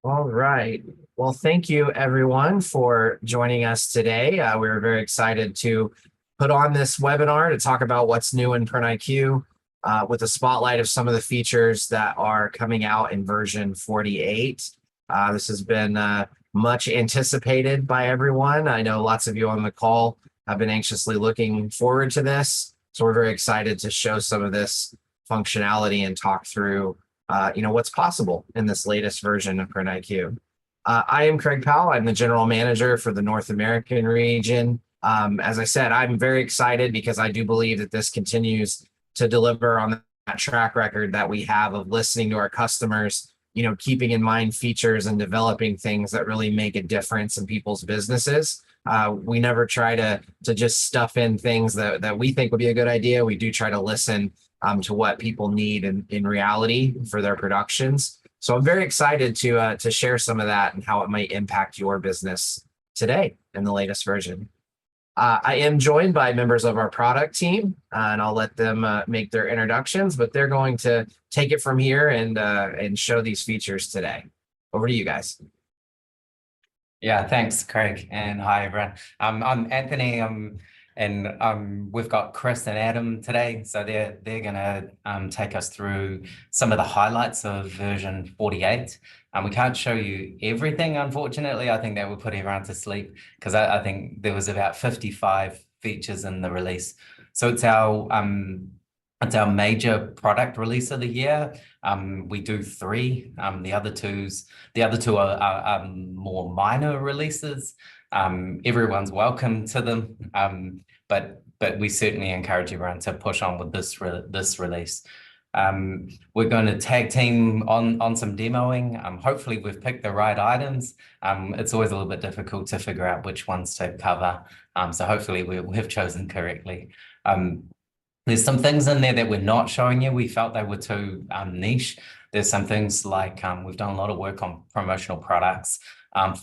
All right. Well, thank you everyone for joining us today. We were very excited to put on this webinar to talk about what's new in printIQ with a spotlight of some of the features that are coming out in version 48. This has been much anticipated by everyone. I know lots of you on the call have been anxiously looking forward to this. So we're very excited to show some of this functionality and talk through what's possible in this latest version of printIQ. I am Craig Powell. I'm the general manager for the North American region. As I said, I'm very excited because I do believe that this continues to deliver on that track record that we have of listening to our customers, keeping in mind features and developing things that really make a difference in people's businesses. We never try to just stuff in things that we think would be a good idea. We do try to listen to what people need in reality for their productions. So I'm very excited to share some of that and how it might impact your business today in the latest version. I am joined by members of our product team, and I'll let them make their introductions, but they're going to take it from here and show these features today. Over to you guys. Yeah, thanks, Craig, and hi everyone. I'm Anthony, and we've got Chris and Adam today, so they're gonna take us through some of the highlights of version 48. We can't show you everything, unfortunately. I think that would put everyone to sleep because I think there was about 55 features in the release. So it's our major product release of the year. We do three. The other two are more minor releases. Everyone's welcome to them, but we certainly encourage everyone to push on with this release. We're going to tag team on some demoing. Hopefully we've picked the right items. It's always a little bit difficult to figure out which ones to cover. So hopefully we've chosen correctly. There's some things in there that we're not showing you. We felt they were too niche. There's some things like we've done a lot of work on promotional products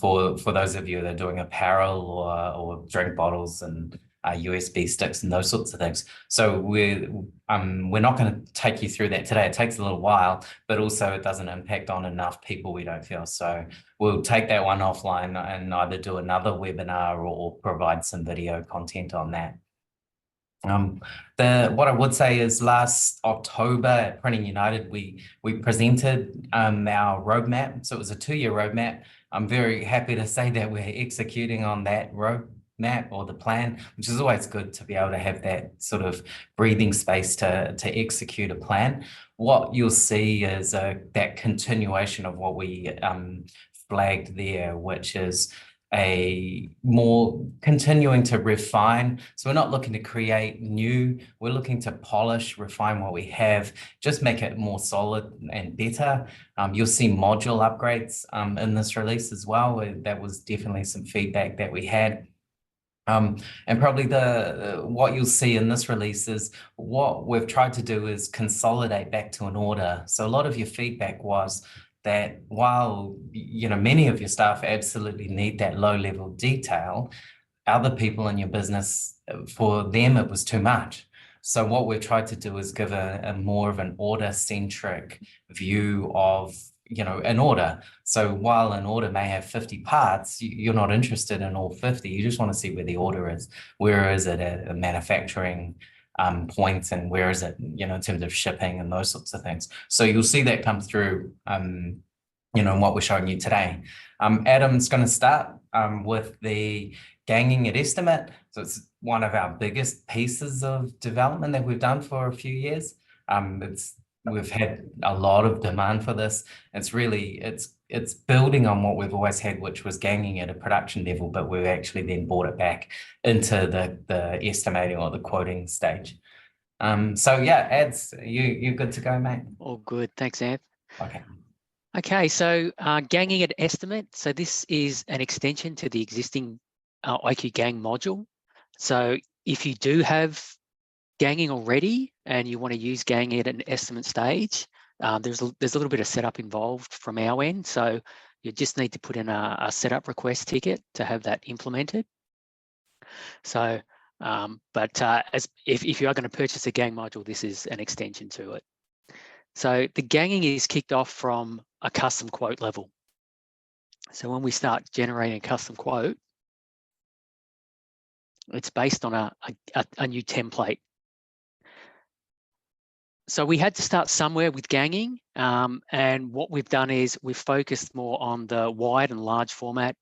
for those of you that are doing apparel or drink bottles and USB sticks and those sorts of things. So we're not going to take you through that today. It takes a little while, but also it doesn't impact on enough people, we don't feel. So we'll take that one offline and either do another webinar or provide some video content on that. What I would say is last October at Printing United, we presented our roadmap. So it was a 2-year roadmap. I'm very happy to say that we're executing on that roadmap or the plan, which is always good to be able to have that sort of breathing space to execute a plan. What you'll see is that continuation of what we flagged there, which is a more continuing to refine. So we're not looking to create new, we're looking to polish, refine what we have, just make it more solid and better. You'll see module upgrades in this release as well. That was definitely some feedback that we had. And probably what you'll see in this release is what we've tried to do is consolidate back to an order. So a lot of your feedback was that while many of your staff absolutely need that low level detail, other people in your business, for them it was too much. So what we've tried to do is give a more of an order centric view of an order. So while an order may have 50 parts, you're not interested in all 50. You just want to see where the order is. Where is it at a manufacturing point, and where is it, in terms of shipping and those sorts of things. So you'll see that come through, in what we're showing you today. Adam's going to start with the ganging at estimate. So it's one of our biggest pieces of development that we've done for a few years. We've had a lot of demand for this. It's building on what we've always had, which was ganging at a production level, but we've actually then brought it back into the estimating or the quoting stage. So yeah, Ads, you're good to go, mate. All good, thanks, Anth. Okay. Okay, so ganging at estimate. So this is an extension to the existing IQ Gang module. So if you do have ganging already and you want to use ganging at an estimate stage, there's a little bit of setup involved from our end. So you just need to put in a setup request ticket to have that implemented. So, if you are going to purchase a gang module, this is an extension to it. So the ganging is kicked off from a custom quote level. So when we start generating a custom quote, it's based on a new template. So we had to start somewhere with ganging, and what we've done is we've focused more on the wide and large format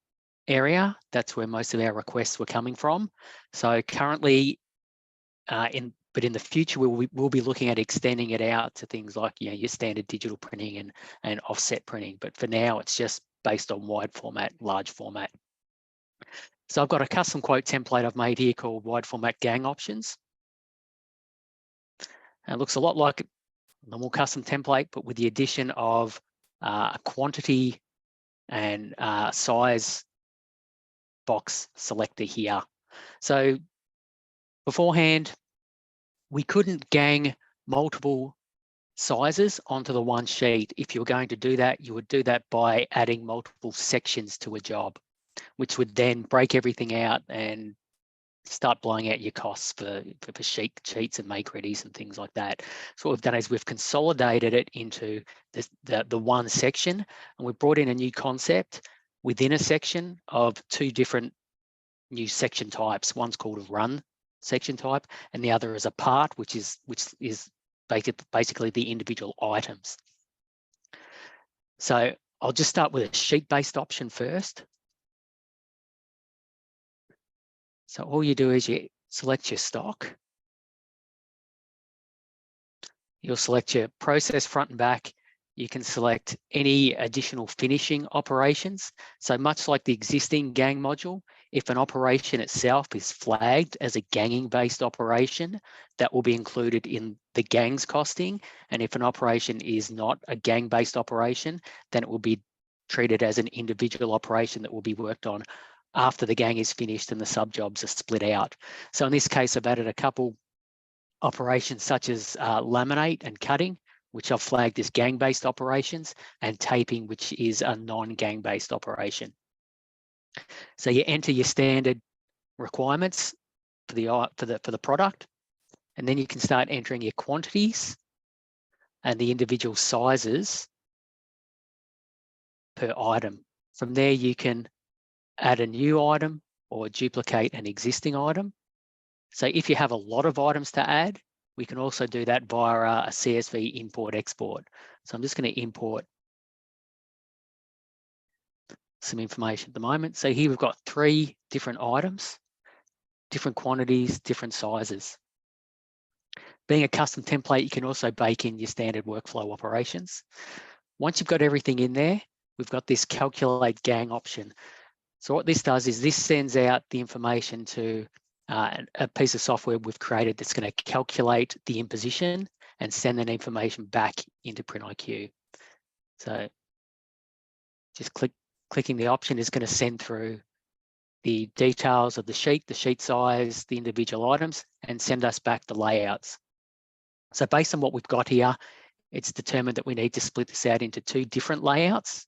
area. That's where most of our requests were coming from. So currently, but in the future, we'll be looking at extending it out to things like, you know, your standard digital printing and offset printing. But for now, it's just based on wide format, large format. So I've got a custom quote template I've made here called wide format gang options. And it looks a lot like a normal custom template, but with the addition of a quantity and size box selector here. So beforehand, we couldn't gang multiple sizes onto the one sheet. If you were going to do that, you would do that by adding multiple sections to a job, which would then break everything out and start blowing out your costs for sheets and make readies and things like that. So what we've done is we've consolidated it into the one section, and we've brought in a new concept within a section of two different new section types. One's called a run section type, and the other is a part, which is basically the individual items. So I'll just start with a sheet-based option first. So all you do is you select your stock. You'll select your process front and back. You can select any additional finishing operations. So much like the existing gang module, if an operation itself is flagged as a ganging-based operation, that will be included in the gang's costing. And if an operation is not a gang-based operation, then it will be treated as an individual operation that will be worked on after the gang is finished and the sub-jobs are split out. So in this case, I've added a couple operations such as laminate and cutting, which I've flagged as gang-based operations, and taping, which is a non-gang-based operation. So you enter your standard requirements for the product, and then you can start entering your quantities and the individual sizes per item. From there, you can add a new item or duplicate an existing item. So if you have a lot of items to add, we can also do that via a CSV import-export. So I'm just going to import some information at the moment. So here we've got 3 different items, different quantities, different sizes. Being a custom template, you can also bake in your standard workflow operations. Once you've got everything in there, we've got this calculate gang option. So what this does is this sends out the information to a piece of software we've created that's going to calculate the imposition and send that information back into printIQ. So just clicking the option is going to send through the details of the sheet size, the individual items, and send us back the layouts. So based on what we've got here, it's determined that we need to split this out into 2 different layouts.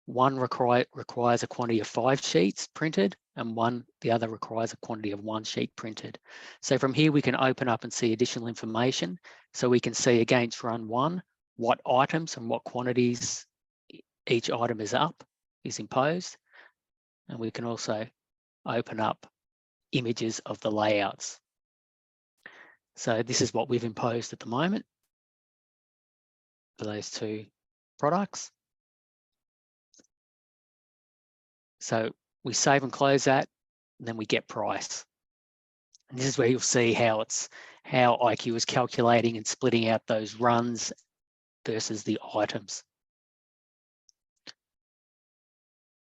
One requires a quantity of 5 sheets printed, and the other requires a quantity of 1 sheet printed. So from here, we can open up and see additional information. So we can see against run 1, what items and what quantities each item is imposed. And we can also open up images of the layouts. So this is what we've imposed at the moment for those 2 products. So we save and close that, and then we get price. And this is where you'll see how IQ is calculating and splitting out those runs versus the items.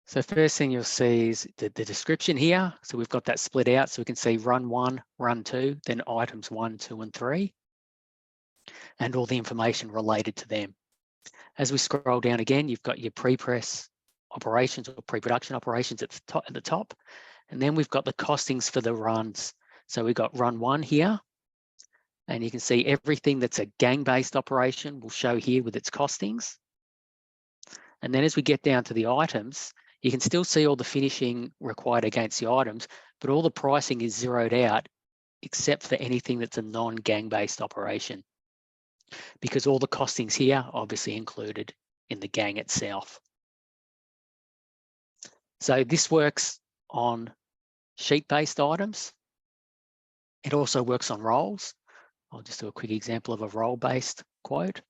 So first thing you'll see is the description here. So we've got that split out, so we can see run 1, run 2, then items 1, 2, and 3, and all the information related to them. As we scroll down again, you've got your pre-press operations or pre-production operations at the top. And then we've got the costings for the runs. So we've got run 1 here, and you can see everything that's a gang-based operation will show here with its costings. And then as we get down to the items, you can still see all the finishing required against the items, but all the pricing is zeroed out except for anything that's a non-gang-based operation, because all the costings here are obviously included in the gang itself. So this works on sheet-based items. It also works on roles. I'll just do a quick example of a role-based quote.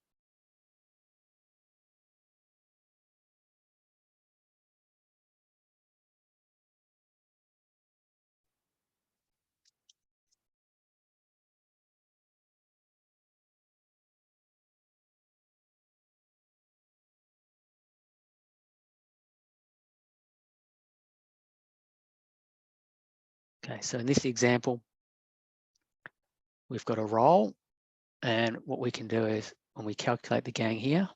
Okay, so in this example, we've got a role, and what we can do is when we calculate the gang here,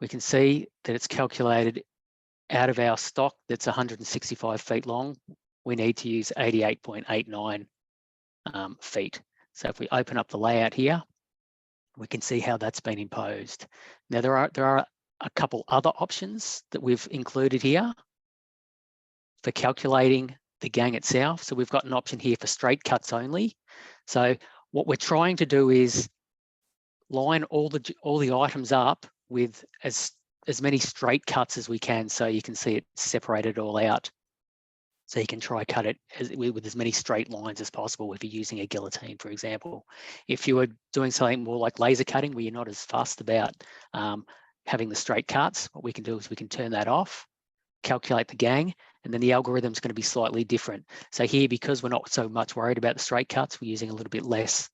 we can see that it's calculated out of our stock that's 165 feet long. We need to use 88.89 feet. So if we open up the layout here, we can see how that's been imposed. Now there are a couple other options that we've included here for calculating the gang itself. So we've got an option here for straight cuts only. So what we're trying to do is line all the items up with as many straight cuts as we can, so you can see it separated all out. So you can try cut it with as many straight lines as possible if you're using a guillotine, for example. If you were doing something more like laser cutting, where you're not as fussed about having the straight cuts, what we can do is we can turn that off, calculate the gang, and then the algorithm's going to be slightly different. So here, because we're not so much worried about the straight cuts, we're using a little bit less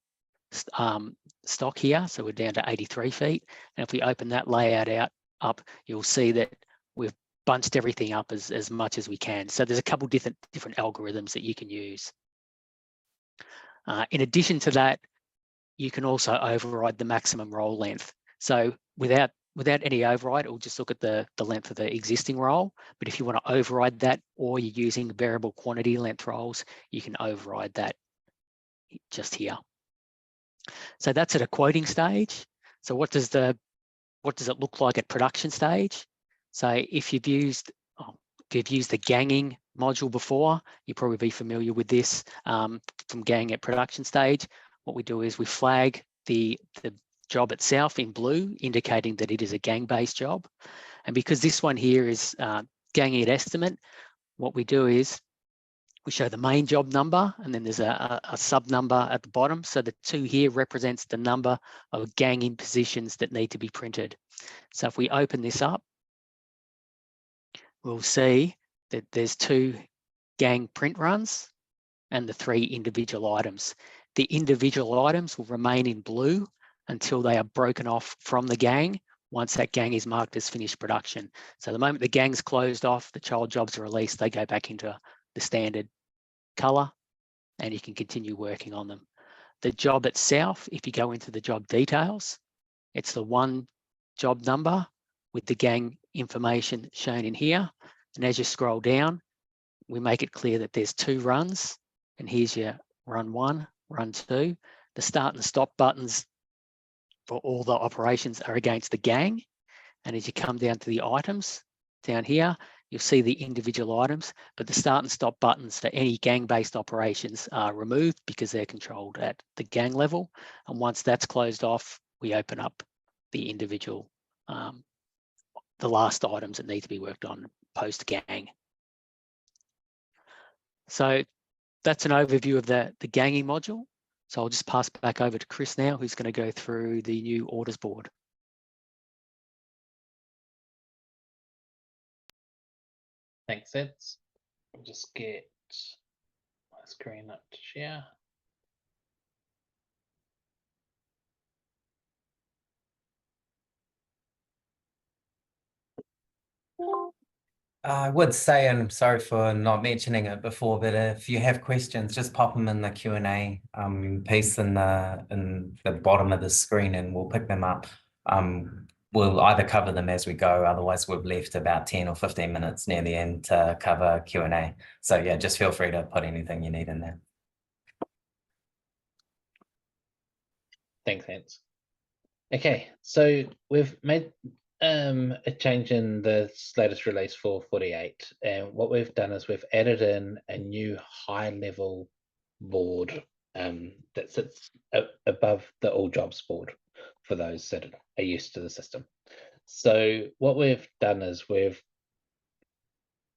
stock here. So we're down to 83 feet. And if we open that layout up, you'll see that we've bunched everything up as much as we can. So there's a couple different algorithms that you can use. In addition to that, you can also override the maximum roll length. So without any override, it'll just look at the length of the existing roll. But if you want to override that, or you're using variable quantity length rolls, you can override that just here. So that's at a quoting stage. So what does it look like at production stage? So if you've used the ganging module before, you'll probably be familiar with this from gang at production stage. What we do is we flag the job itself in blue, indicating that it is a gang-based job. And because this one here is ganging at estimate, what we do is we show the main job number, and then there's a sub number at the bottom. So the 2 here represents the number of ganging positions that need to be printed. So if we open this up, we'll see that there's 2 gang print runs and the 3 individual items. The individual items will remain in blue until they are broken off from the gang, once that gang is marked as finished production. So the moment the gang's closed off, the child jobs are released, they go back into the standard color, and you can continue working on them. The job itself, if you go into the job details, it's the 1 job number with the gang information shown in here. And as you scroll down, we make it clear that there's 2 runs, and here's your run 1, run 2. The start and stop buttons for all the operations are against the gang. And as you come down to the items down here, you'll see the individual items, but the start and stop buttons for any gang-based operations are removed because they're controlled at the gang level. And once that's closed off, we open up the individual, the last items that need to be worked on post-gang. So that's an overview of the ganging module. So I'll just pass back over to Chris now, who's going to go through the new orders board. Thanks, Ed. I'll just get my screen up to share. I would say, and I'm sorry for not mentioning it before, but if you have questions, just pop them in the Q&A piece in the bottom of the screen, and we'll pick them up. We'll either cover them as we go, otherwise we've left about 10 or 15 minutes near the end to cover Q&A. So yeah, just feel free to put anything you need in there. Thanks, Hans. Okay, so we've made a change in the latest release for 48, and what we've done is we've added in a new high-level board that sits above the all jobs board for those that are used to the system. So what we've done is we've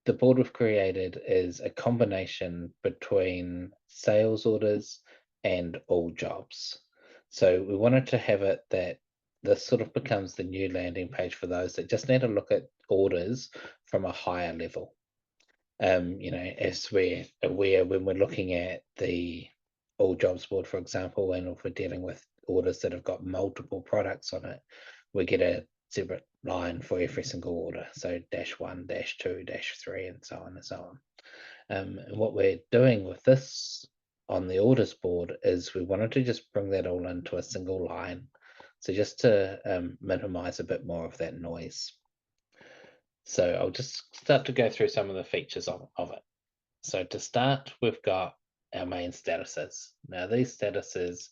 the board we've created is a combination between sales orders and all jobs. So we wanted to have it that this sort of becomes the new landing page for those that just need to look at orders from a higher level. You know, as we're aware when we're looking at the all jobs board, for example, and if we're dealing with orders that have got multiple products on it, we get a separate line for every single order. So -1, -2, -3, and so on and so on. And what we're doing with this on the orders board is we wanted to just bring that all into a single line. So just to minimize a bit more of that noise. So I'll just start to go through some of the features of it. So to start, we've got our main statuses. Now these statuses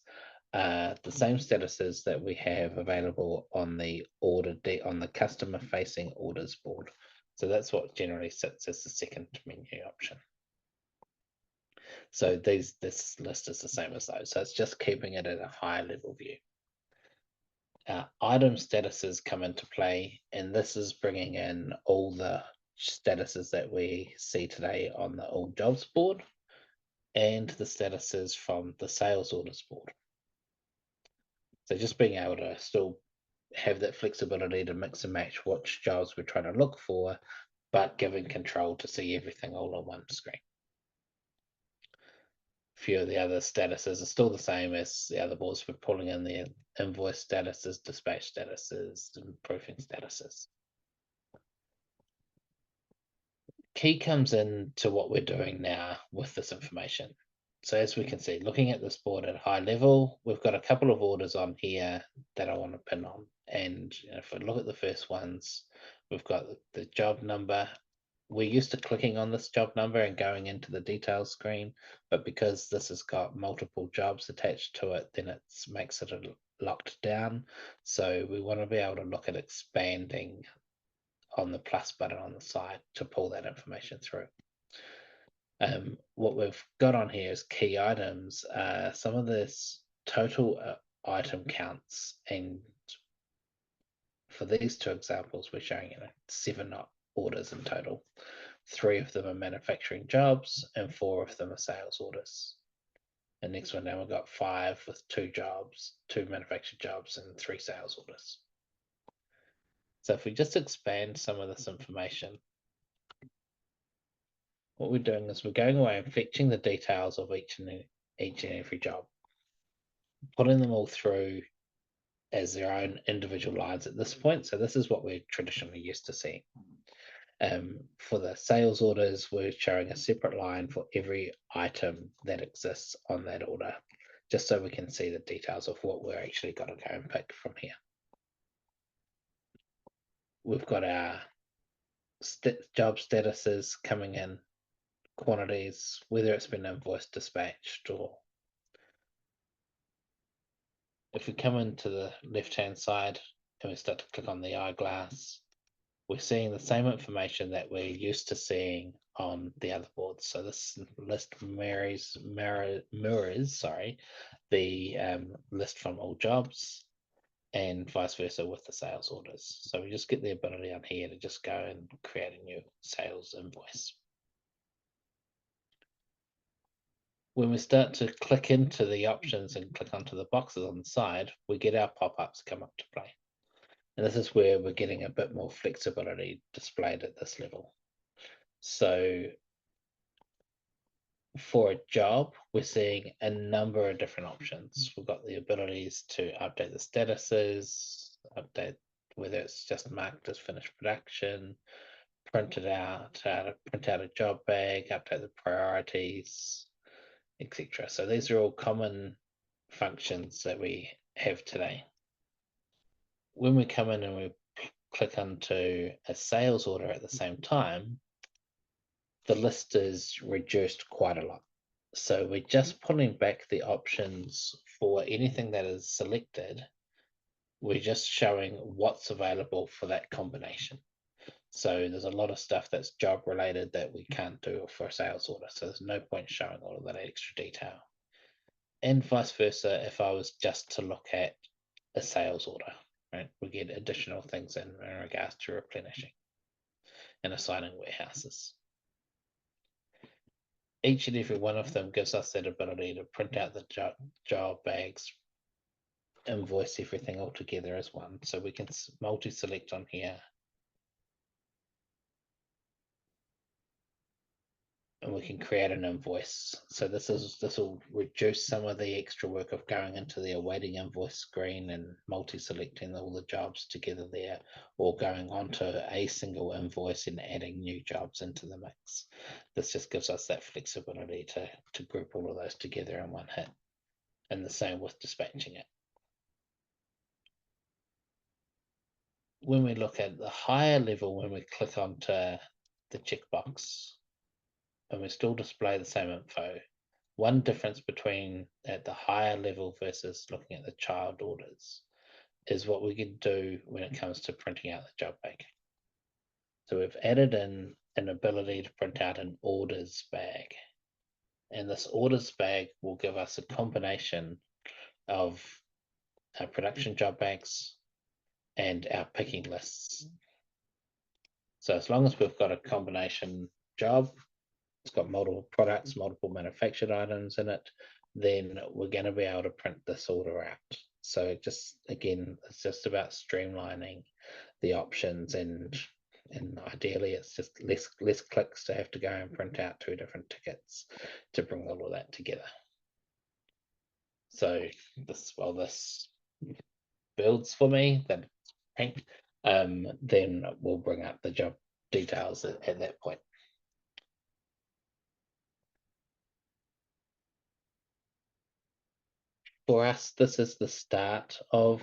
are the same statuses that we have available on the on the customer facing orders board. So that's what generally sits as the second menu option. So this list is the same as those. So it's just keeping it at a higher level view. Item statuses come into play, and this is bringing in all the statuses that we see today on the all jobs board and the statuses from the sales orders board. So just being able to still have that flexibility to mix and match which jobs we're trying to look for, but giving control to see everything all on one screen. A few of the other statuses are still the same as the other boards. We're pulling in the invoice statuses, dispatch statuses, and proofing statuses. Key comes into what we're doing now with this information. So as we can see, looking at this board at high level, we've got a couple of orders on here that I want to pin on. And if we look at the first ones, we've got the job number. We're used to clicking on this job number and going into the details screen, but because this has got multiple jobs attached to it, then it makes it locked down. So we want to be able to look at expanding on the plus button on the side to pull that information through. What we've got on here is key items. Some of this total item counts, and for these two examples, we're showing 7 orders in total. 3 of them are manufacturing jobs, and 4 of them are sales orders. The next one down, we've got 5 with 2 jobs, 2 manufactured jobs, and 3 sales orders. So if we just expand some of this information, what we're doing is we're going away and fetching the details of each and every job, putting them all through as their own individual lines at this point. So this is what we're traditionally used to seeing. For the sales orders, we're showing a separate line for every item that exists on that order, just so we can see the details of what we're actually going to go and pick from here. We've got our job statuses coming in, quantities, whether it's been invoiced, dispatched, or if we come into the left-hand side and we start to click on the eyeglass, we're seeing the same information that we're used to seeing on the other boards. So this list mirrors the list from all jobs, and vice versa with the sales orders. So we just get the ability on here to just go and create a new sales invoice. When we start to click into the options and click onto the boxes on the side, we get our pop-ups come up to play. And this is where we're getting a bit more flexibility displayed at this level. So for a job, we're seeing a number of different options. We've got the abilities to update the statuses, update whether it's just marked as finished production, print it out, print out a job bag, update the priorities, etc. So these are all common functions that we have today. When we come in and we click onto a sales order at the same time, the list is reduced quite a lot. So we're just pulling back the options for anything that is selected. We're just showing what's available for that combination. So there's a lot of stuff that's job related that we can't do for a sales order. So there's no point showing all of that extra detail. And vice versa, if I was just to look at a sales order, right, we get additional things in regards to replenishing and assigning warehouses. each and every one of them gives us that ability to print out the job bags, invoice everything all together as one. So we can multi-select on here. And we can create an invoice. So this will reduce some of the extra work of going into the awaiting invoice screen and multi-selecting all the jobs together there, or going onto a single invoice and adding new jobs into the mix. This just gives us that flexibility to group all of those together in one hit. And the same with dispatching it. When we look at the higher level, when we click onto the checkbox, and we still display the same info. One difference between at the higher level versus looking at the child orders is what we can do when it comes to printing out the job bag. So we've added in an ability to print out an orders bag. And this orders bag will give us a combination of our production job bags and our picking lists. So as long as we've got a combination job, it's got multiple products, multiple manufactured items in it, then we're going to be able to print this order out. So just, again, it's just about streamlining the options, and ideally it's just less clicks to have to go and print out 2 different tickets to bring all of that together. So this, while this builds for me, that pink, then we'll bring up the job details at that point. For us, this is the start of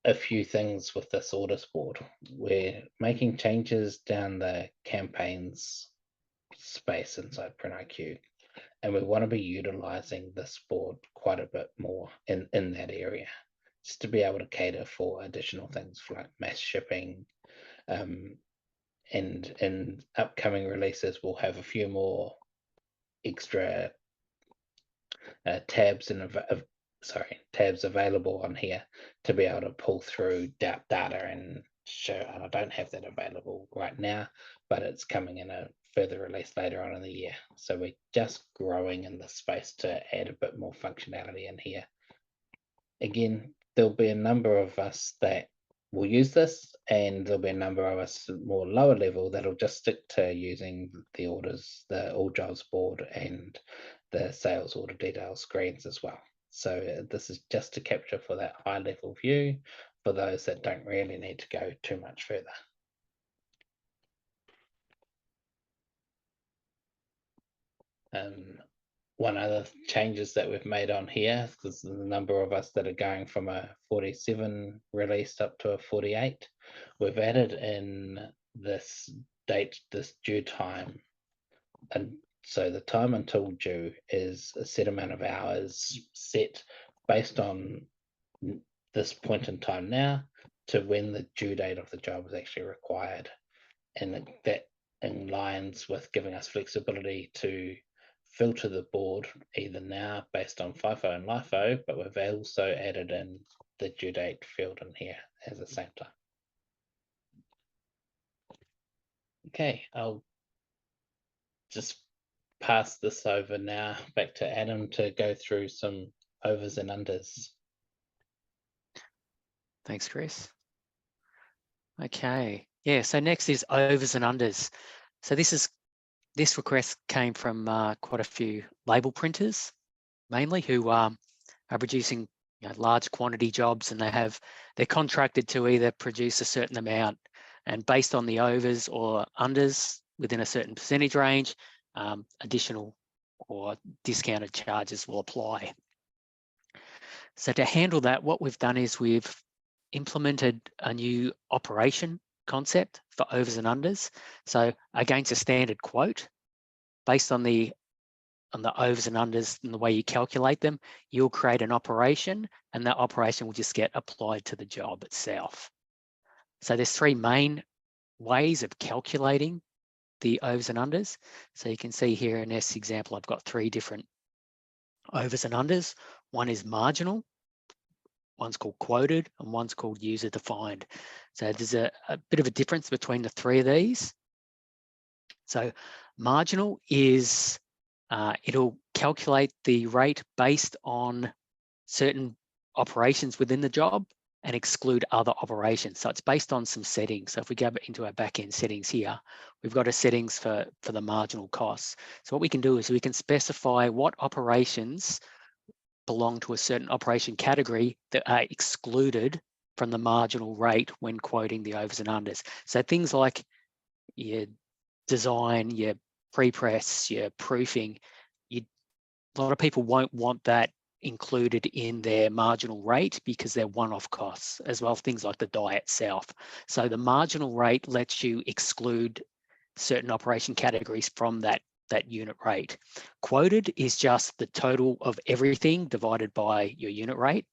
a few things with this orders board. We're making changes down the campaigns space inside printIQ, and we want to be utilizing this board quite a bit more in that area, just to be able to cater for additional things like mass shipping. And in upcoming releases, we'll have a few more extra tabs tabs available on here to be able to pull through data and show. And I don't have that available right now, but it's coming in a further release later on in the year. So we're just growing in the space to add a bit more functionality in here. Again, there'll be a number of us that will use this, and there'll be a number of us more lower level that'll just stick to using the orders, the all jobs board, and the sales order detail screens as well. So this is just to capture for that high level view for those that don't really need to go too much further. One other changes that we've made on here, because the number of us that are going from a 47 release up to a 48, we've added in this date, this due time. And so the time until due is a set amount of hours set based on this point in time now to when the due date of the job is actually required. And that aligns with giving us flexibility to filter the board either now based on FIFO and LIFO, but we've also added in the due date field in here at the same time. Okay, I'll just pass this over now back to Adam to go through some overs and unders. Thanks, Chris. Okay, yeah, so next is overs and unders. So this request came from quite a few label printers, mainly, who are producing large quantity jobs, and they're contracted to either produce a certain amount, and based on the overs or unders within a certain percentage range, additional or discounted charges will apply. So to handle that, what we've done is we've implemented a new operation concept for overs and unders. So against a standard quote, based on the overs and unders and the way you calculate them, you'll create an operation, and that operation will just get applied to the job itself. So there's 3 main ways of calculating the overs and unders. So you can see here in this example, I've got 3 different overs and unders. One is marginal, one's called quoted, and one's called user defined. So there's a bit of a difference between the 3 of these. So marginal is It'll calculate the rate based on certain operations within the job and exclude other operations. So it's based on some settings. So if we go into our backend settings here, we've got a settings for the marginal costs. So what we can do is we can specify what operations belong to a certain operation category that are excluded from the marginal rate when quoting the overs and unders. So things like your design, your pre-press, your proofing, a lot of people won't want that included in their marginal rate because they're one-off costs, as well as things like the die itself. So the marginal rate lets you exclude certain operation categories from that unit rate. Quoted is just the total of everything divided by your unit rate.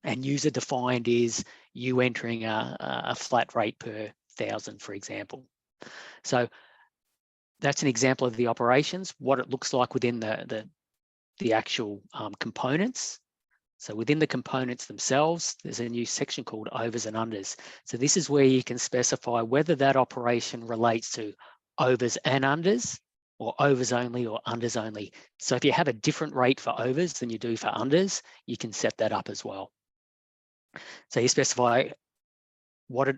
And user defined is you entering a flat rate per 1,000, for example. So that's an example of the operations, what it looks like within the actual components. So within the components themselves, there's a new section called overs and unders. So this is where you can specify whether that operation relates to overs and unders, or overs only or unders only. So if you have a different rate for overs than you do for unders, you can set that up as well. So you specify what's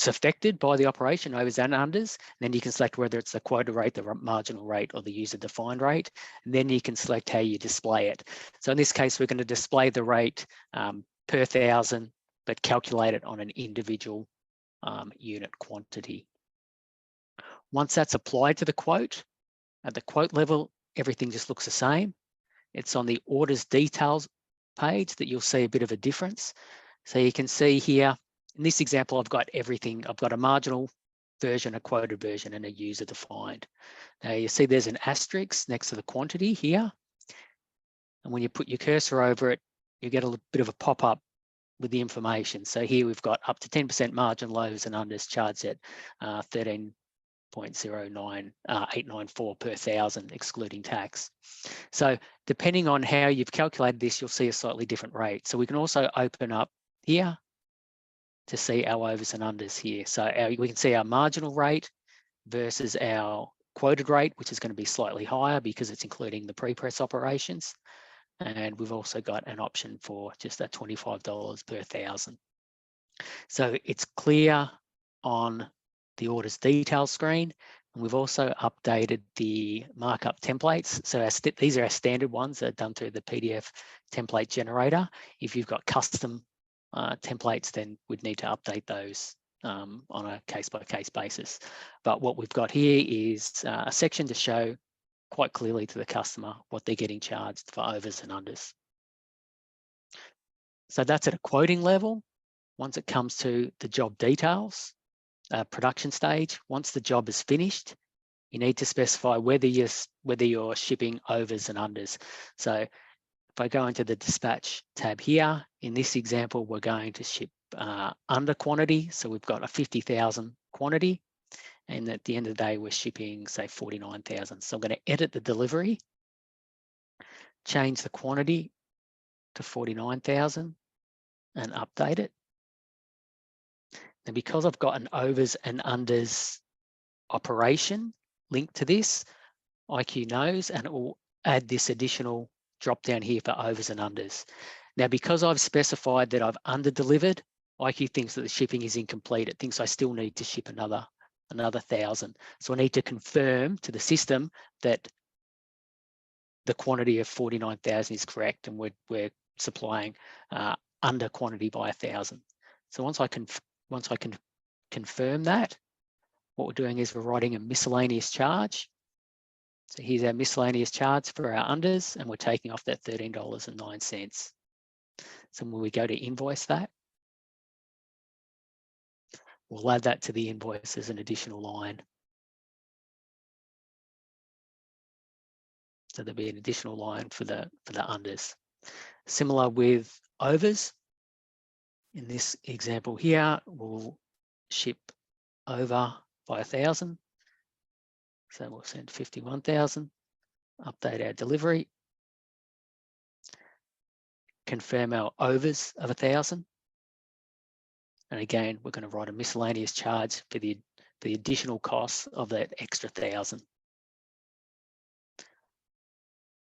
affected by the operation, overs and unders, and then you can select whether it's the quota rate, the marginal rate, or the user defined rate, and then you can select how you display it. So in this case, we're going to display the rate per 1,000, but calculate it on an individual unit quantity. Once that's applied to the quote, at the quote level, everything just looks the same. It's on the orders details page that you'll see a bit of a difference. So you can see here, in this example, I've got everything. I've got a marginal version, a quoted version, and a user defined. Now you see there's an asterisk next to the quantity here. And when you put your cursor over it, you get a bit of a pop-up with the information. So here we've got up to 10% margin overs and unders charged at 13.09894 per 1,000, excluding tax. So depending on how you've calculated this, you'll see a slightly different rate. So we can also open up here to see our overs and unders here. So we can see our marginal rate versus our quoted rate, which is going to be slightly higher because it's including the pre-press operations. And we've also got an option for just that $25 per 1,000. So it's clear on the orders details screen. And we've also updated the markup templates. So these are our standard ones that are done through the PDF template generator. If you've got custom templates, then we'd need to update those on a case-by-case basis. But what we've got here is a section to show quite clearly to the customer what they're getting charged for overs and unders. So that's at a quoting level. Once it comes to the job details, production stage, once the job is finished, you need to specify whether you're shipping overs and unders. So if I go into the dispatch tab here, in this example, we're going to ship under quantity. So we've got a 50,000 quantity. And at the end of the day, we're shipping, say, 49,000. So I'm going to edit the delivery, change the quantity to 49,000 and update it. And because I've got an overs and unders operation linked to this, IQ knows, and it will add this additional drop down here for overs and unders. Now, because I've specified that I've under delivered, IQ thinks that the shipping is incomplete. It thinks I still need to ship another 1,000. So I need to confirm to the system that the quantity of 49,000 is correct, and we're supplying under quantity by 1,000. So once I can confirm that, what we're doing is we're writing a miscellaneous charge. So here's our miscellaneous charge for our unders, and we're taking off that $13.09. So when we go to invoice that, we'll add that to the invoice as an additional line. So there'll be an additional line for the unders. Similar with overs. In this example here, we'll ship over by 1,000. So we'll send 51,000, update our delivery, confirm our overs of 1,000. And again, we're going to write a miscellaneous charge for the additional costs of that extra 1,000.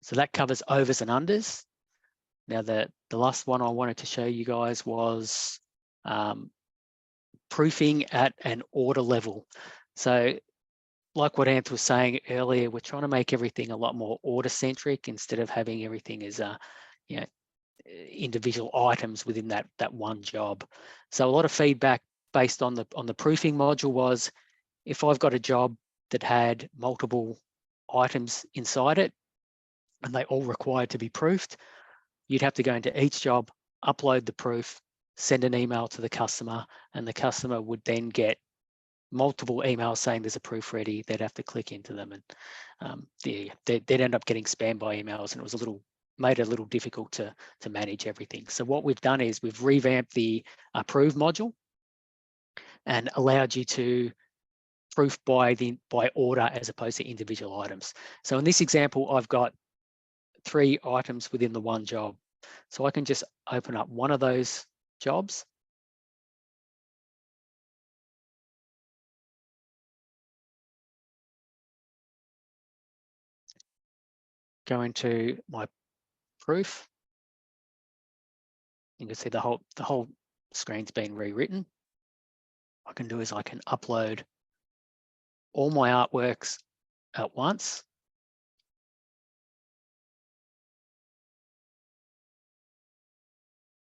So that covers overs and unders. Now, the last one I wanted to show you guys was proofing at an order level. So like what Anth was saying earlier, we're trying to make everything a lot more order centric instead of having everything as individual items within that one job. So a lot of feedback based on the proofing module was, if I've got a job that had multiple items inside it and they all required to be proofed, you'd have to go into each job, upload the proof, send an email to the customer, and the customer would then get multiple emails saying there's a proof ready. They'd have to click into them, and they'd end up getting spammed by emails, and it was made it a little difficult to manage everything. So what we've done is we've revamped the approve module and allowed you to proof by order as opposed to individual items. So in this example, I've got 3 items within the one job. So I can just open up one of those jobs. Go into my proof. You can see the whole screen's been rewritten. What I can do is I can upload all my artworks at once.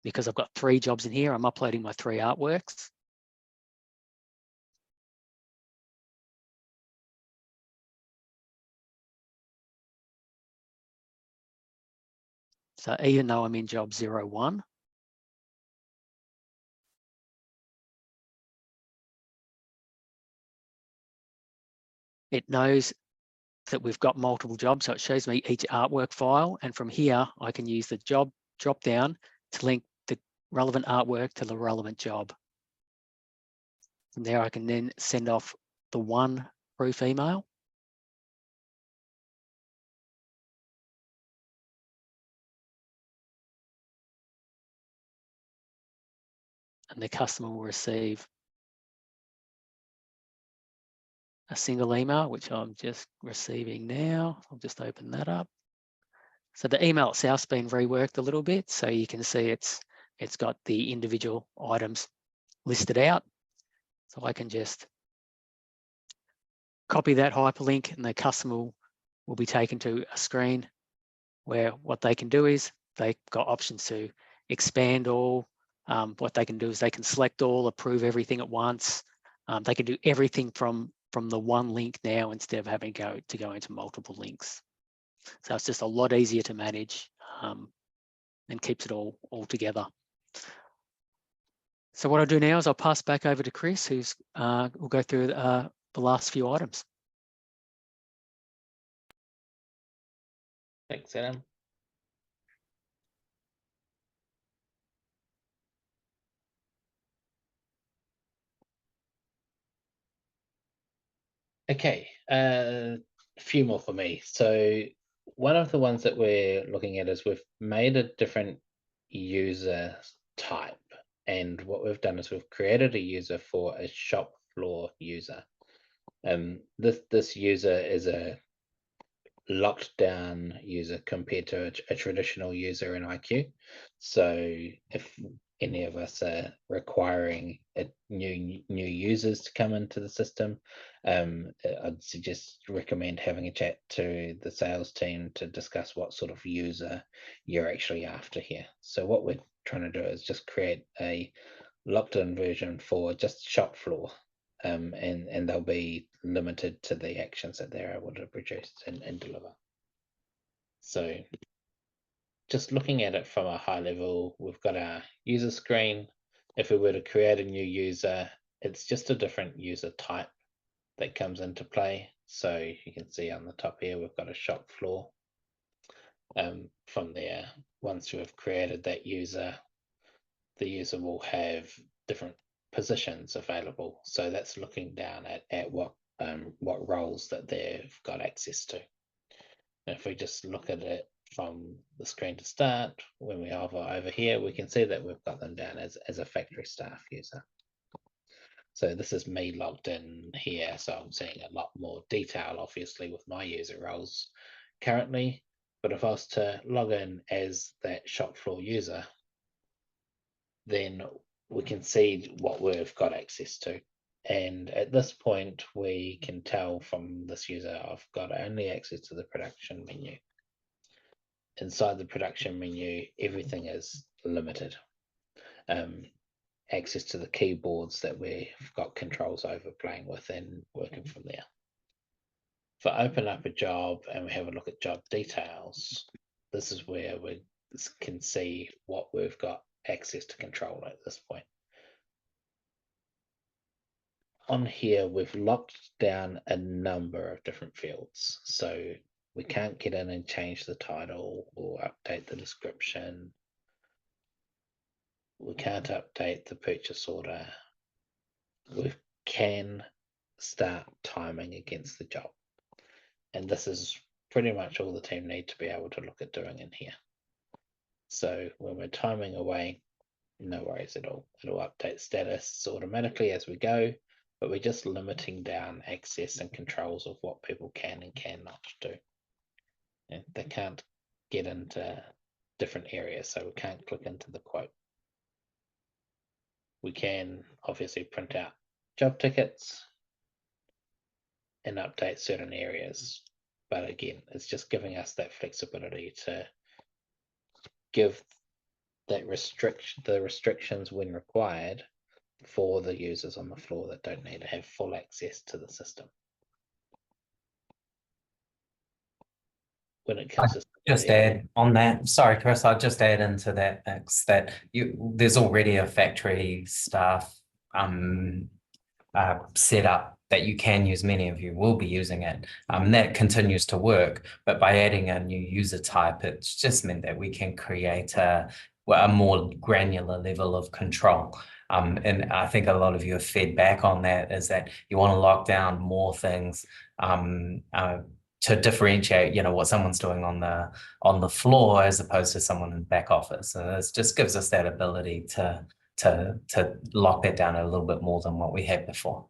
Because I've got 3 jobs in here, I'm uploading my 3 artworks. So even though I'm in job 01, it knows that we've got multiple jobs. So it shows me each artwork file. And from here, I can use the job drop down to link the relevant artwork to the relevant job. From there, I can then send off the one proof email. And the customer will receive a single email, which I'm just receiving now. I'll just open that up. So the email itself's been reworked a little bit. So you can see it's got the individual items listed out. So I can just copy that hyperlink, and the customer will be taken to a screen where what they can do is they've got options to expand all. What they can do is they can select all, approve everything at once. They can do everything from the one link now instead of having to go into multiple links. So it's just a lot easier to manage and keeps it all together. So what I'll do now is I'll pass back over to Chris, who's will go through the last few items. Thanks, Adam. Okay, a few more for me. So one of the ones that we're looking at is we've made a different user type. And what we've done is we've created a user for a shop floor user. This user is a locked down user compared to a traditional user in IQ. So if any of us are requiring new users to come into the system, I'd recommend having a chat to the sales team to discuss what sort of user you're actually after here. So what we're trying to do is just create a locked in version for just shop floor. And they'll be limited to the actions that they're able to produce and deliver. So just looking at it from a high level, we've got our user screen. If we were to create a new user, it's just a different user type that comes into play. So you can see on the top here, we've got a shop floor. From there, once we've created that user, the user will have different positions available. So that's looking down at what roles that they've got access to. And if we just look at it from the screen to start, when we hover over here, we can see that we've got them down as a factory staff user. So this is me logged in here. So I'm seeing a lot more detail, obviously, with my user roles currently. But if I was to log in as that shop floor user, then we can see what we've got access to. And at this point, we can tell from this user, I've got only access to the production menu. Inside the production menu, everything is limited. Access to the keyboards that we've got controls over, playing with and working from there. If I open up a job and we have a look at job details, this is where we can see what we've got access to control at this point. On here, we've locked down a number of different fields. So we can't get in and change the title or update the description. We can't update the purchase order. We can start timing against the job. And this is pretty much all the team need to be able to look at doing in here. So when we're timing away, no worries at all. It'll update status automatically as we go, but we're just limiting down access and controls of what people can and cannot do. And they can't get into different areas, so we can't click into the quote. We can obviously print out job tickets and update certain areas. But again, it's just giving us that flexibility to give that the restrictions when required for the users on the floor that don't need to have full access to the system. When it comes to Just add on that. Sorry, Chris, I'll just add into that, Max, that there's already a factory staff set up that you can use. Many of you will be using it. That continues to work, but by adding a new user type, it's just meant that we can create a more granular level of control. And I think a lot of you have fed back on that, is that you want to lock down more things to differentiate, what someone's doing on the floor as opposed to someone in the back office. And this just gives us that ability to lock that down a little bit more than what we had before.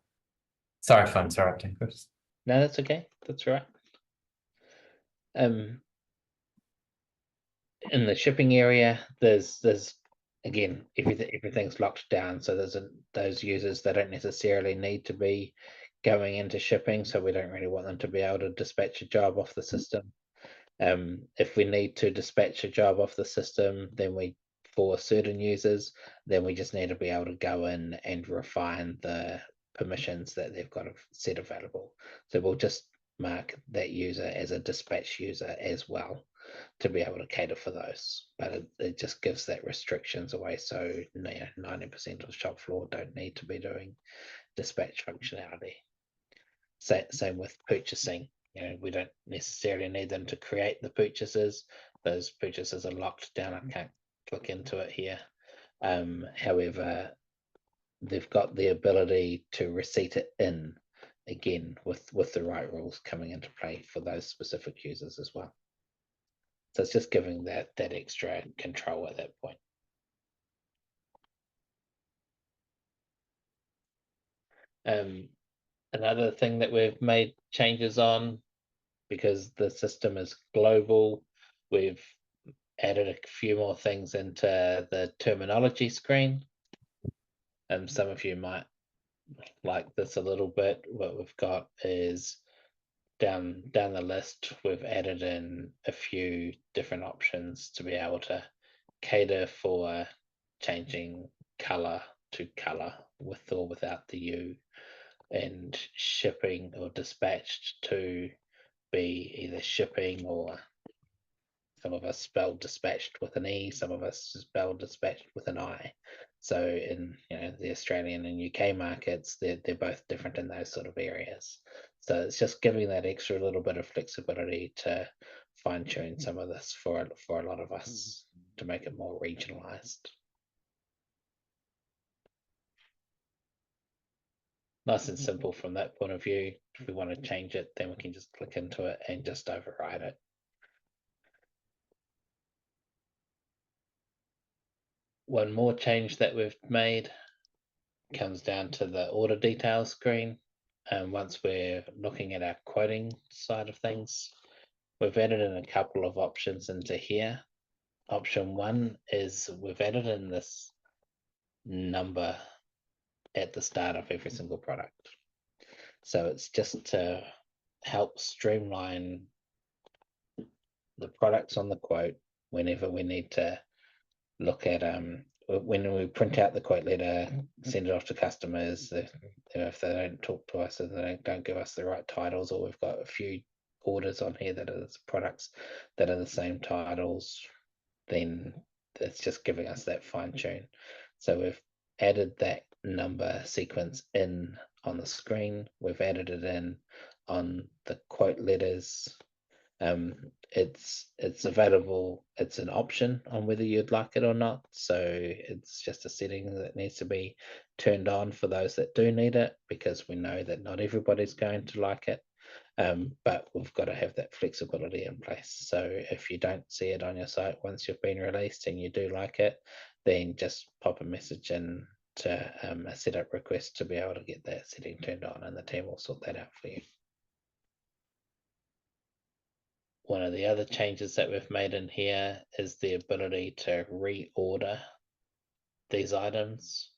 Sorry for interrupting, Chris. No, that's okay. That's right. In the shipping area, there's again, everything's locked down. So there's those users that don't necessarily need to be going into shipping, so we don't really want them to be able to dispatch a job off the system. If we need to dispatch a job off the system, then for certain users, then we just need to be able to go in and refine the permissions that they've got set available. So we'll just mark that user as a dispatch user as well to be able to cater for those. But it just gives that restrictions away, so 90% of the shop floor don't need to be doing dispatch functionality. Same with purchasing. We don't necessarily need them to create the purchases. Those purchases are locked down. I can't click into it here. However, they've got the ability to receipt it in again with the right rules coming into play for those specific users as well. So it's just giving that extra control at that point. Another thing that we've made changes on, because the system is global, we've added a few more things into the terminology screen. Some of you might like this a little bit. What we've got is down the list, we've added in a few different options to be able to cater for changing color to color with or without the U, and shipping or dispatched to be either shipping, or some of us spelled dispatched with an E, some of us spelled dispatched with an I. So in the Australian and UK markets, they're both different in those sort of areas. So it's just giving that extra little bit of flexibility to fine tune some of this for a lot of us to make it more regionalized. Nice and simple from that point of view. If we want to change it, then we can just click into it and just override it. One more change that we've made comes down to the order details screen. And once we're looking at our quoting side of things, we've added in a couple of options into here. Option 1 is we've added in this number at the start of every single product. So it's just to help streamline the products on the quote whenever we need to look at when we print out the quote letter, send it off to customers. If they don't talk to us, or they don't give us the right titles, or we've got a few orders on here that are products that are the same titles, then it's just giving us that fine tune. So we've added that number sequence in on the screen. We've added it in on the quote letters. It's available. It's an option on whether you'd like it or not. So it's just a setting that needs to be turned on for those that do need it, because we know that not everybody's going to like it. But we've got to have that flexibility in place. So if you don't see it on your site once you've been released and you do like it, then just pop a message in to a setup request to be able to get that setting turned on, and the team will sort that out for you. One of the other changes that we've made in here is the ability to reorder these items.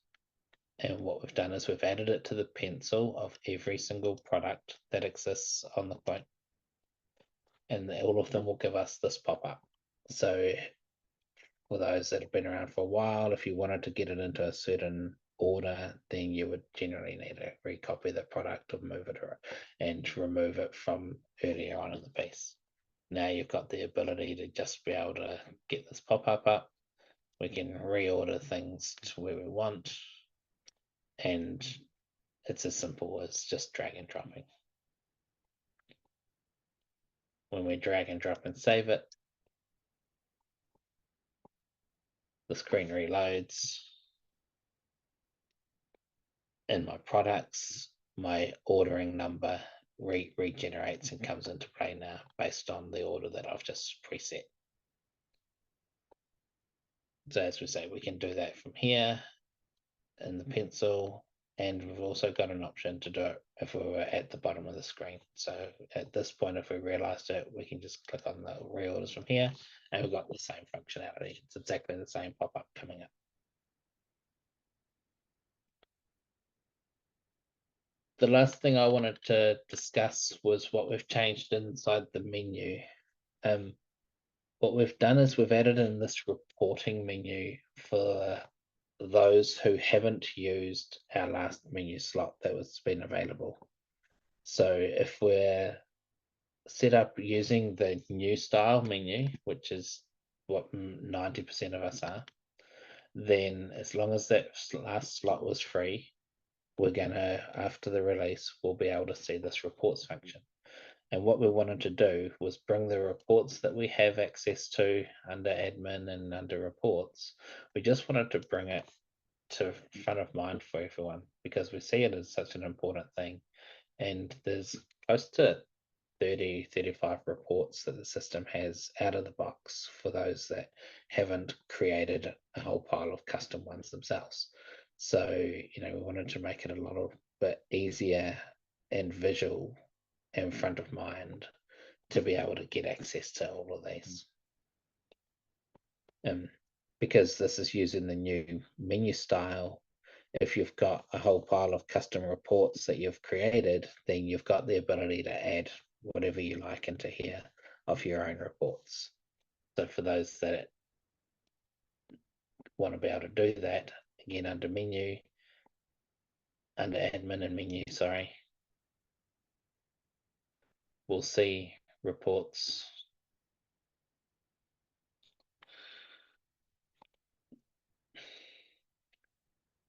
And what we've done is we've added it to the pencil of every single product that exists on the quote. And all of them will give us this pop-up. So for those that have been around for a while, if you wanted to get it into a certain order, then you would generally need to recopy the product or move it and remove it from earlier on in the piece. Now you've got the ability to just be able to get this pop-up up. We can reorder things to where we want, and it's as simple as just drag and dropping. When we drag and drop and save it, the screen reloads. In my products, my ordering number regenerates and comes into play now based on the order that I've just preset. So as we say, we can do that from here in the pencil, and we've also got an option to do it if we were at the bottom of the screen. So at this point, if we realized it, we can just click on the reorders from here, and we've got the same functionality. It's exactly the same pop-up coming up. The last thing I wanted to discuss was what we've changed inside the menu. What we've done is we've added in this reporting menu for those who haven't used our last menu slot that was been available. So if we're set up using the new style menu, which is what 90% of us are, then as long as that last slot was free, we're gonna, after the release, we'll be able to see this reports function. And what we wanted to do was bring the reports that we have access to under admin and under reports. We just wanted to bring it to front of mind for everyone, because we see it as such an important thing. And there's close to 35 reports that the system has out of the box for those that haven't created a whole pile of custom ones themselves. So, we wanted to make it a little bit easier and visual and front of mind to be able to get access to all of these. Because this is using the new menu style, if you've got a whole pile of custom reports that you've created, then you've got the ability to add whatever you like into here of your own reports. So for those that want to be able to do that, again, under menu, under admin and menu, sorry, we'll see reports.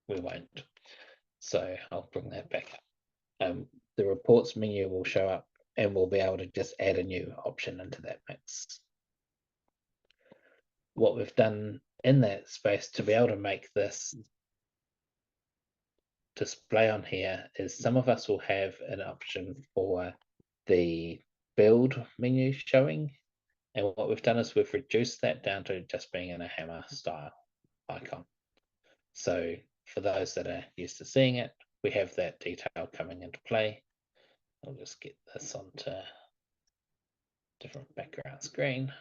We won't. So I'll bring that back up. The reports menu will show up, and we'll be able to just add a new option into that mix. What we've done in that space to be able to make this display on here is some of us will have an option for the build menu showing. And what we've done is we've reduced that down to just being in a hammer style icon. So for those that are used to seeing it, we have that detail coming into play. I'll just get this onto different background screen.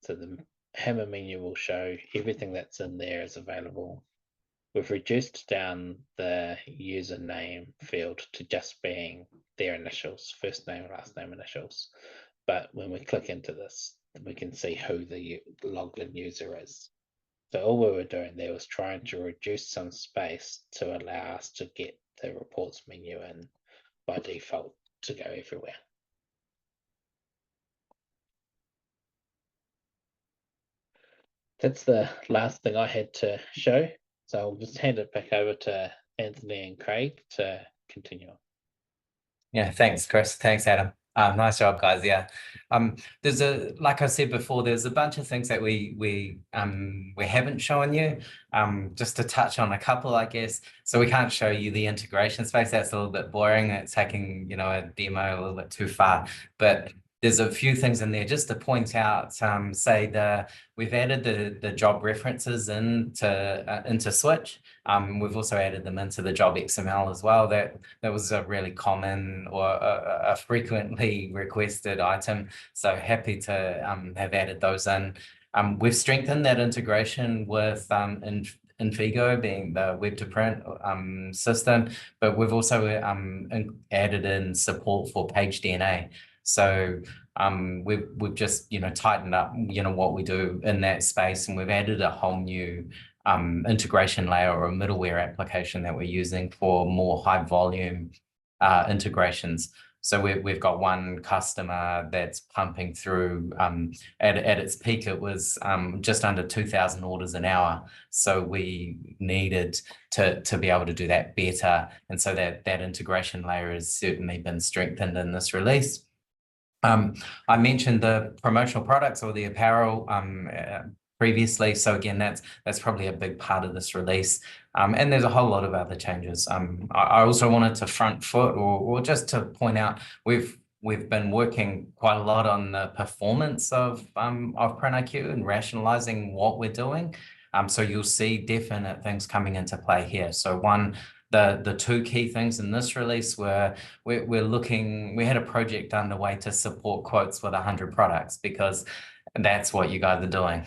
So the hammer menu will show everything that's in there is available. We've reduced down the username field to just being their initials, first name, last name, initials. But when we click into this, we can see who the logged in user is. So all we were doing there was trying to reduce some space to allow us to get the reports menu in by default to go everywhere. That's the last thing I had to show. So I'll just hand it back over to Anthony and Craig to continue on. Yeah, thanks, Chris. Thanks, Adam. Nice job, guys. Yeah. There's like I said before, there's a bunch of things that we haven't shown you. Just to touch on a couple, I guess. So we can't show you the integration space. That's a little bit boring. It's taking, you know, a demo a little bit too far. But there's a few things in there just to point out. Say we've added the job references into Switch. We've also added them into the job XML as well. That was a really common or a frequently requested item. So happy to have added those in. We've strengthened that integration with Infigo being the web to print system, but we've also added in support for page DNA. So we've just, you know, tightened up, you know, what we do in that space, and we've added a whole new integration layer or a middleware application that we're using for more high volume integrations. So we've got one customer that's pumping through, at its peak, it was just under 2,000 orders an hour. So we needed to be able to do that better. And so that integration layer has certainly been strengthened in this release. I mentioned the promotional products or the apparel previously. So again, that's probably a big part of this release. And there's a whole lot of other changes. I also wanted to front foot or just to point out, we've been working quite a lot on the performance of printIQ and rationalizing what we're doing. So you'll see definite things coming into play here. So one, the two key things in this release were we had a project underway to support quotes with 100 products, because that's what you guys are doing.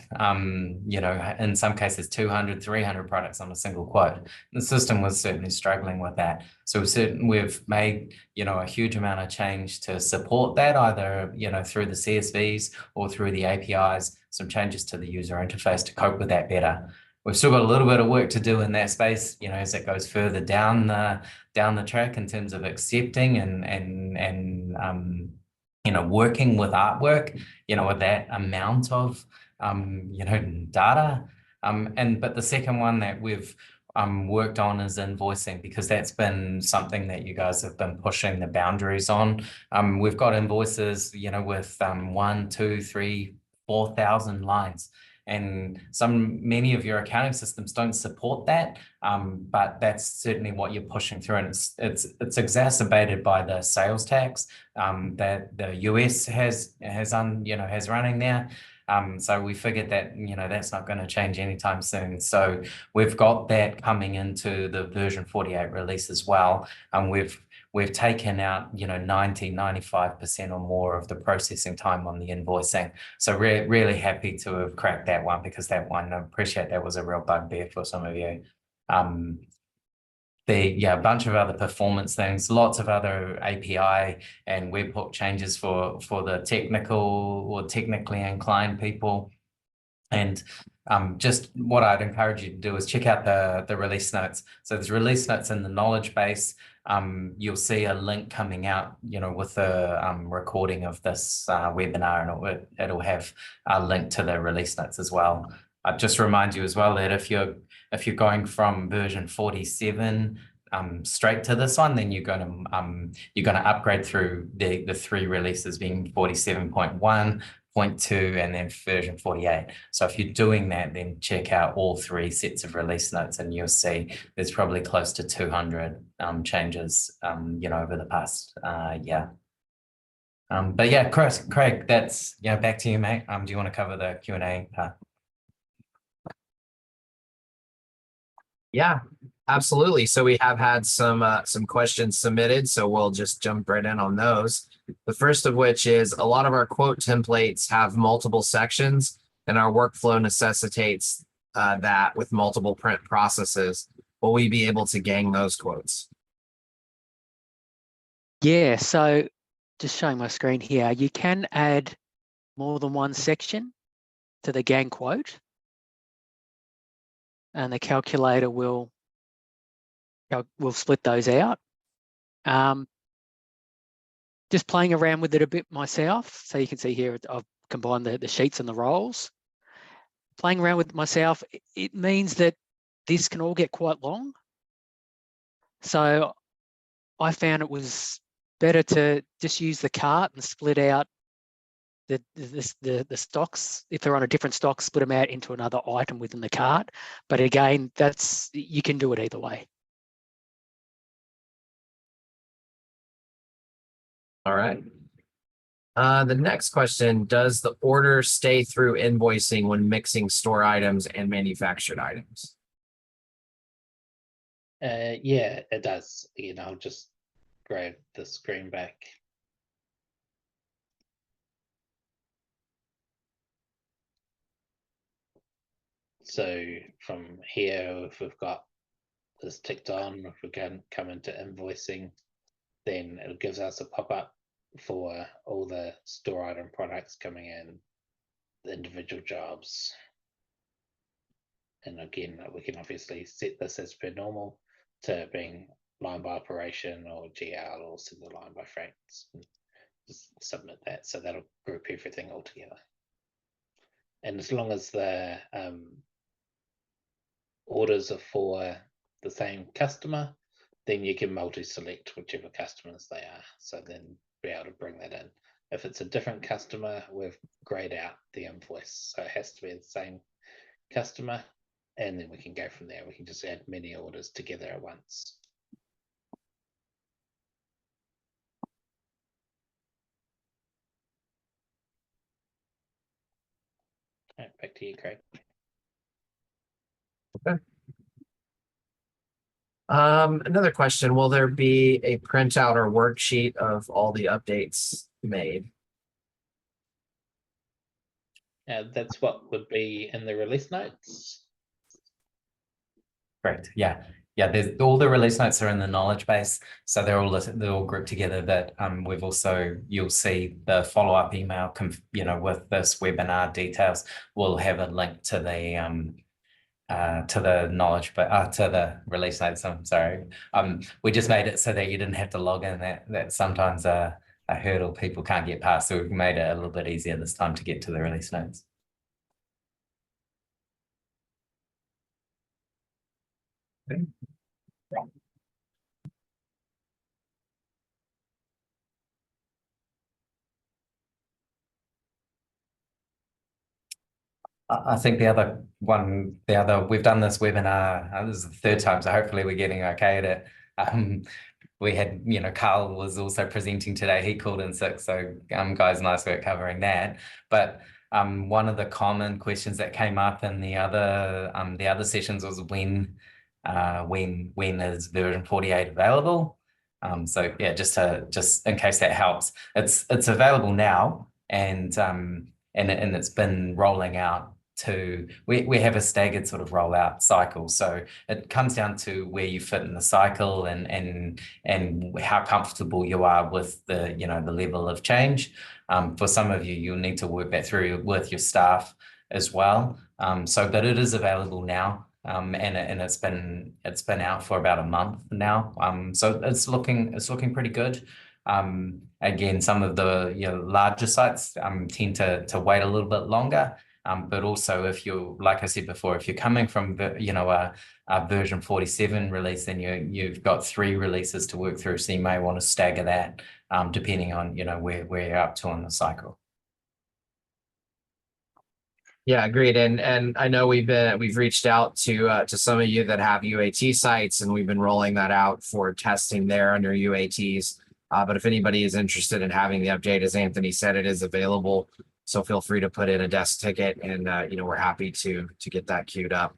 You know, in some cases, 200, 300 products on a single quote. The system was certainly struggling with that. So we've made, you know, a huge amount of change to support that, either, you know, through the CSVs or through the APIs, some changes to the user interface to cope with that better. We've still got a little bit of work to do in that space, you know, as it goes further down the track in terms of accepting and you know, working with artwork, you know, with that amount of you know, data. But the second one that we've worked on is invoicing, because that's been something that you guys have been pushing the boundaries on. We've got invoices, you know, with 1, 2, 3, 4,000 lines. And many of your accounting systems don't support that, but that's certainly what you're pushing through, and it's exacerbated by the sales tax that the US has running there. So we figured that, you know, that's not going to change anytime soon. So we've got that coming into the version 48 release as well, and we've taken out, you know, 95% or more of the processing time on the invoicing. So really happy to have cracked that one, because that one, I appreciate that was a real bugbear for some of you. A bunch of other performance things, lots of other API and webhook changes for the technical or technically inclined people. And just what I'd encourage you to do is check out the release notes. So there's release notes in the knowledge base. You'll see a link coming out, you know, with the recording of this webinar, and it'll have a link to the release notes as well. I'd just remind you as well that if you're going from version 47 straight to this one, then you're going to upgrade through the 3 releases, being 47.1, 0.2, and then version 48. So if you're doing that, then check out all 3 sets of release notes, and you'll see there's probably close to 200 changes, you know, over the past year. But yeah, Craig, that's, you know, back to you, mate. Do you want to cover the Q&A part? Yeah, Absolutely. So we have had some questions submitted, so we'll just jump right in on those. The first of which is a lot of our quote templates have multiple sections, and our workflow necessitates that with multiple print processes. Will we be able to gang those quotes? Yeah, so just showing my screen here, you can add more than one section to the gang quote, and the calculator will split those out. Just playing around with it a bit myself. So you can see here, I've combined the sheets and the roles. Playing around with it myself, it means that this can all get quite long. So I found it was better to just use the cart and split out the stocks. If they're on a different stock, split them out into another item within the cart. But again, you can do it either way. All right. The next question, does the order stay through invoicing when mixing store items and manufactured items? Yeah, it does. Again, I'll just grab the screen back. So from here, if we've got this ticked on, if we can come into invoicing, then it gives us a pop-up for all the store item products coming in, the individual jobs. And again, we can obviously set this as per normal to being line by operation or GL or single line by francs. Just submit that, so that'll group everything all together. And as long as the orders are for the same customer, then you can multi-select whichever customers they are. So then be able to bring that in. If it's a different customer, we've grayed out the invoice. So it has to be the same customer. And then we can go from there. We can just add many orders together at once. All right, back to you, Craig. Okay. Another question, will there be a printout or worksheet of all the updates made? That's what would be in the release notes. Correct. Yeah. Yeah. There's all the release notes are in the knowledge base. So they're all grouped together, but we've also, you'll see the follow-up email, with this webinar details, we'll have a link to the knowledge, but to the release notes. I'm sorry. We just made it so that you didn't have to log in. That sometimes a hurdle people can't get past. So we've made it a little bit easier this time to get to the release notes. Okay. I think we've done this webinar, this is the third time, so hopefully we're getting okay at it. We had, Carl was also presenting today, he called in sick, so guys, nice work covering that. But one of the common questions that came up in the other sessions was when is version 48 available? So yeah, just in case that helps, it's available now, and it's been rolling out we have a staggered sort of rollout cycle. So it comes down to where you fit in the cycle and how comfortable you are with the level of change. For some of you, you'll need to work that through with your staff as well. But it is available now. And it's been out for about a month now. So it's looking pretty good. Again, some of the larger sites tend to wait a little bit longer. But also, if you're, like I said before, if you're coming from a version 47 release, then you've got 3 releases to work through. So you may want to stagger that depending on where you're up to on the cycle. Yeah, agreed. And I know we've reached out to some of you that have UAT sites, and we've been rolling that out for testing there under UATs. But if anybody is interested in having the update, as Anthony said, it is available. So feel free to put in a desk ticket, and we're happy to get that queued up.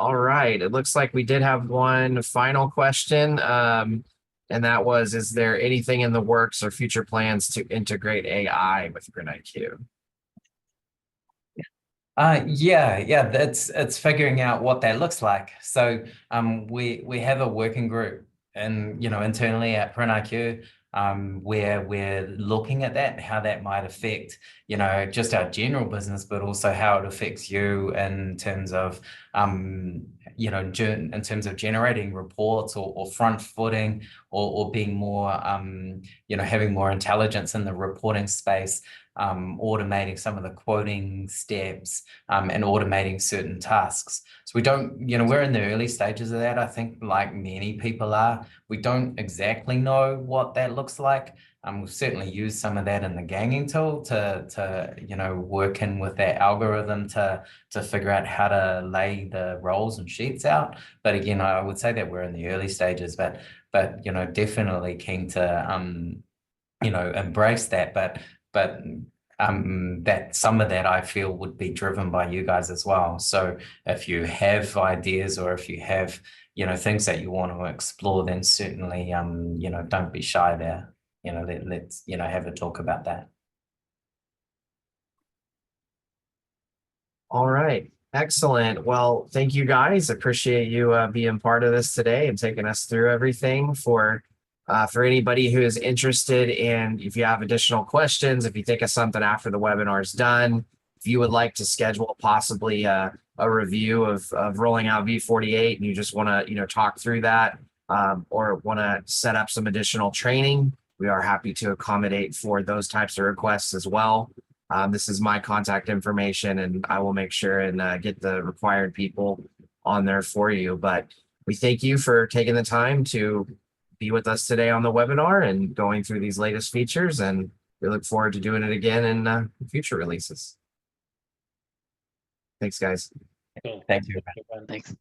All right. It looks like we did have one final question. And that was, is there anything in the works or future plans to integrate AI with printIQ? Yeah, it's figuring out what that looks like. So we have a working group and internally at printIQ where we're looking at that, how that might affect just our general business, but also how it affects you in terms of in terms of generating reports or front footing or being more having more intelligence in the reporting space. Automating some of the quoting steps and automating certain tasks. So we don't, we're in the early stages of that. I think like many people are, we don't exactly know what that looks like. We've certainly used some of that in the ganging tool to work in with that algorithm to figure out how to lay the roles and sheets out. But again, I would say that we're in the early stages, but definitely keen to embrace that. But that some of that I feel would be driven by you guys as well. So if you have ideas or if you have things that you want to explore, then certainly don't be shy there. Let's have a talk about that. All right. Excellent. Well, thank you guys. Appreciate you being part of this today and taking us through everything. For anybody who is interested in, if you have additional questions, if you think of something after the webinar is done, if you would like to schedule possibly a review of rolling out v48 and you just want to talk through that or want to set up some additional training, we are happy to accommodate for those types of requests as well. This is my contact information, and I will make sure and get the required people on there for you. But we thank you for taking the time to be with us today on the webinar and going through these latest features, and we look forward to doing it again in future releases. Thanks, guys. Cool. Thank you. Thanks.